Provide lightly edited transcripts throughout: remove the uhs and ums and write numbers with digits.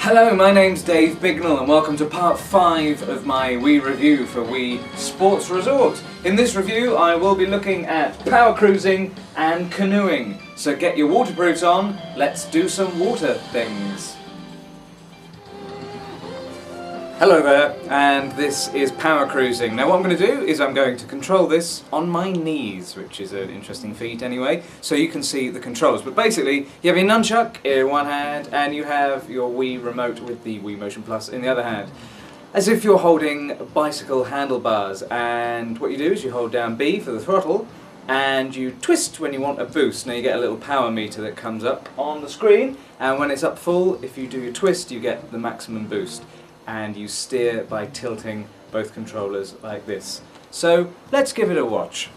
Hello, my name's Dave Bignell and welcome to part 5 of my Wii review for Wii Sports Resort. In this review I will be looking at power cruising and canoeing. So get your waterproofs on, let's do some water things. Hello there, and this is power cruising. Now what I'm going to do is I'm going to control this on my knees, which is an interesting feat anyway, so you can see the controls. But basically, you have your nunchuck in one hand, and you have your Wii remote with the Wii Motion Plus in the other hand, as if you're holding bicycle handlebars. And what you do is you hold down B for the throttle, and you twist when you want a boost. Now you get a little power meter that comes up on the screen, and when it's up full, if you do your twist, you get the maximum boost. And you steer by tilting both controllers like this. So let's give it a watch.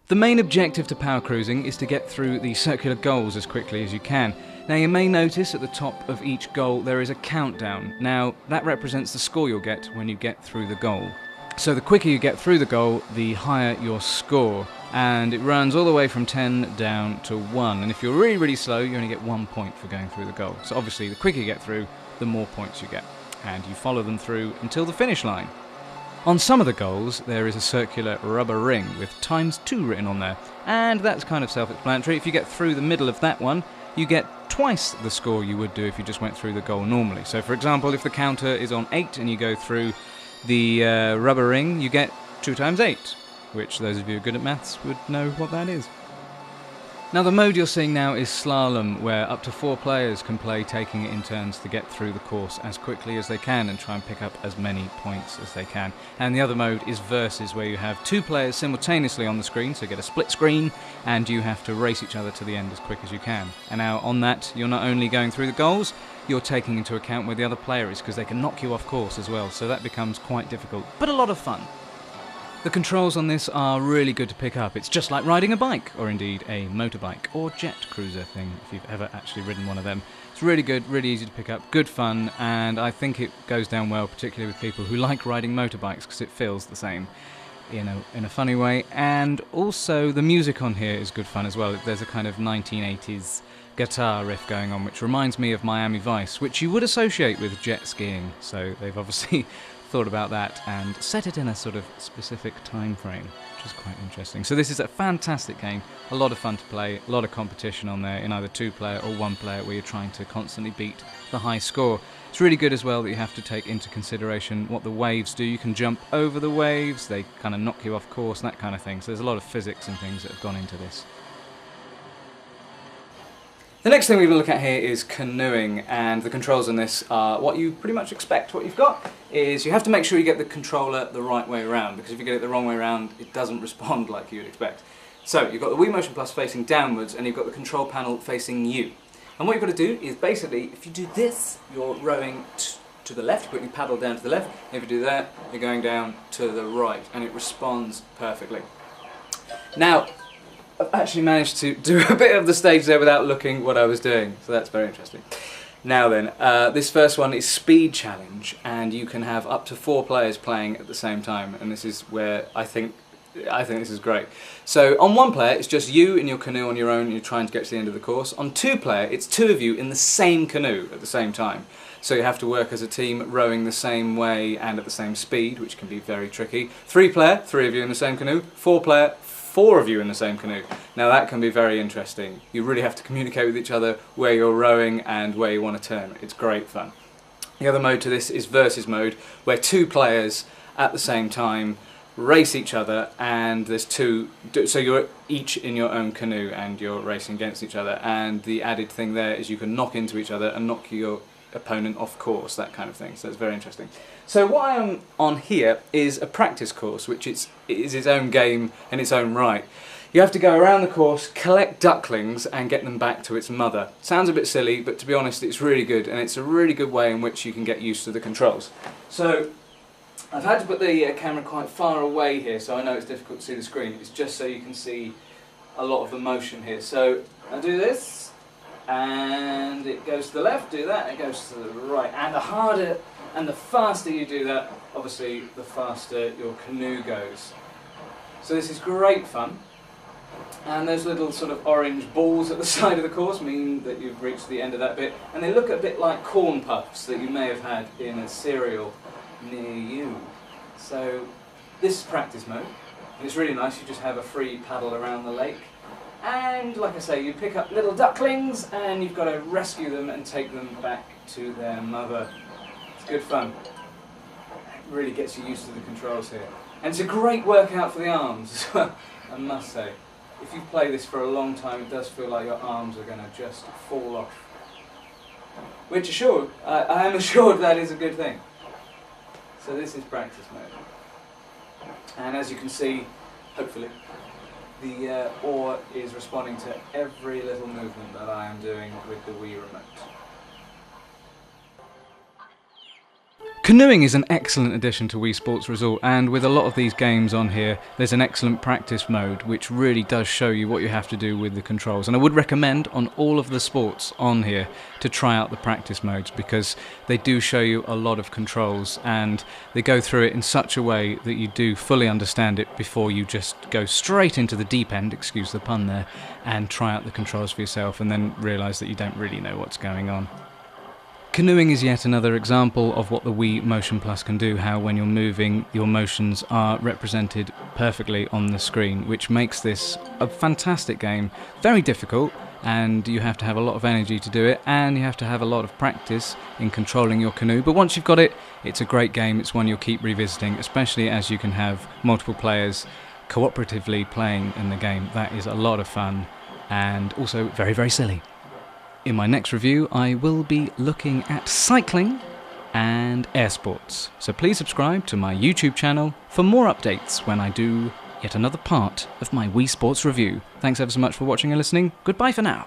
The main objective to power cruising is to get through the circular goals as quickly as you can. Now you may notice at the top of each goal there is a countdown. Now that represents the score you'll get when you get through the goal. So the quicker you get through the goal, the higher your score. And it runs all the way from 10 down to 1. And if you're really slow, you only get 1 point for going through the goal. So obviously the quicker you get through, the more points you get. And you follow them through until the finish line. On some of the goals, there is a circular rubber ring with ×2 written on there, and that's kind of self-explanatory. If you get through the middle of that one, you get twice the score you would do if you just went through the goal normally. So for example, if the counter is on 8 and you go through the rubber ring, you get 2 times 8, which those of you who are good at maths would know what that is. Now the mode you're seeing now is Slalom, where up to 4 players can play taking it in turns to get through the course as quickly as they can and try and pick up as many points as they can. And the other mode is Versus, where you have 2 players simultaneously on the screen, so you get a split screen, and you have to race each other to the end as quick as you can. And now on that, you're not only going through the goals, you're taking into account where the other player is, because they can knock you off course as well, so that becomes quite difficult, but a lot of fun. The controls on this are really good to pick up. It's just like riding a bike, or indeed a motorbike, or jet cruiser thing, if you've ever actually ridden one of them. It's really good, really easy to pick up, good fun, and I think it goes down well, particularly with people who like riding motorbikes, because it feels the same, in a funny way. And also the music on here is good fun as well. There's a kind of 1980s guitar riff going on, which reminds me of Miami Vice, which you would associate with jet skiing, so they've obviously thought about that and set it in a sort of specific time frame, which is quite interesting. So this is a fantastic game, a lot of fun to play, a lot of competition on there in either 2-player or 1-player, where you're trying to constantly beat the high score. It's really good as well that you have to take into consideration what the waves do. You can jump over the waves, they kind of knock you off course, that kind of thing. So there's a lot of physics and things that have gone into this. The next thing we're going to look at here is canoeing, and the controls on this are what you pretty much expect. What you've got is you have to make sure you get the controller the right way around, because if you get it the wrong way around, it doesn't respond like you would expect. So you've got the Wii Motion Plus facing downwards, and you've got the control panel facing you. And what you've got to do is basically, if you do this, you're rowing to the left, you put your paddle down to the left, and if you do that, you're going down to the right, and it responds perfectly. Now, I've actually managed to do a bit of the stage there without looking what I was doing, so that's very interesting. Now then, this first one is Speed Challenge, and you can have up to 4 players playing at the same time, and this is where I think this is great. So on 1-player, it's just you in your canoe on your own, and you're trying to get to the end of the course. On 2-player, it's 2 of you in the same canoe at the same time. So you have to work as a team, rowing the same way and at the same speed, which can be very tricky. 3-player, 3 of you in the same canoe. 4-player, 4 of you in the same canoe. Now that can be very interesting. You really have to communicate with each other where you're rowing and where you want to turn. It's great fun. The other mode to this is versus mode, where two players at the same time race each other, and there's two, so you're each in your own canoe and you're racing against each other, and the added thing there is you can knock into each other and knock your opponent off course, that kind of thing, so it's very interesting. So what I am on here is a practice course, which is its own game in its own right. You have to go around the course, collect ducklings and get them back to its mother. Sounds a bit silly, but to be honest it's really good, and it's a really good way in which you can get used to the controls. So I've had to put the camera quite far away here, so I know it's difficult to see the screen. It's just so you can see a lot of the motion here. So I do this, and it goes to the left, do that, and it goes to the right. And the harder and the faster you do that, obviously the faster your canoe goes. So this is great fun. And those little sort of orange balls at the side of the course mean that you've reached the end of that bit. And they look a bit like corn puffs that you may have had in a cereal near you. So this is practice mode. And it's really nice, you just have a free paddle around the lake. And like I say, you pick up little ducklings and you've got to rescue them and take them back to their mother. It's good fun. It really gets you used to the controls here. And it's a great workout for the arms as well, I must say. If you play this for a long time, it does feel like your arms are going to just fall off. Which I am assured that is a good thing. So this is practice mode. And as you can see, hopefully, the oar is responding to every little movement that I am doing with the Wii remote. Canoeing is an excellent addition to Wii Sports Resort, and with a lot of these games on here, there's an excellent practice mode which really does show you what you have to do with the controls. And I would recommend on all of the sports on here to try out the practice modes, because they do show you a lot of controls and they go through it in such a way that you do fully understand it before you just go straight into the deep end, excuse the pun there, and try out the controls for yourself and then realise that you don't really know what's going on. Canoeing is yet another example of what the Wii Motion Plus can do, how when you're moving, your motions are represented perfectly on the screen, which makes this a fantastic game. Very difficult, and you have to have a lot of energy to do it, and you have to have a lot of practice in controlling your canoe. But once you've got it, it's a great game. It's one you'll keep revisiting, especially as you can have multiple players cooperatively playing in the game. That is a lot of fun, and also very, very silly. In my next review, I will be looking at cycling and air sports. So please subscribe to my YouTube channel for more updates when I do yet another part of my Wii Sports review. Thanks ever so much for watching and listening. Goodbye for now.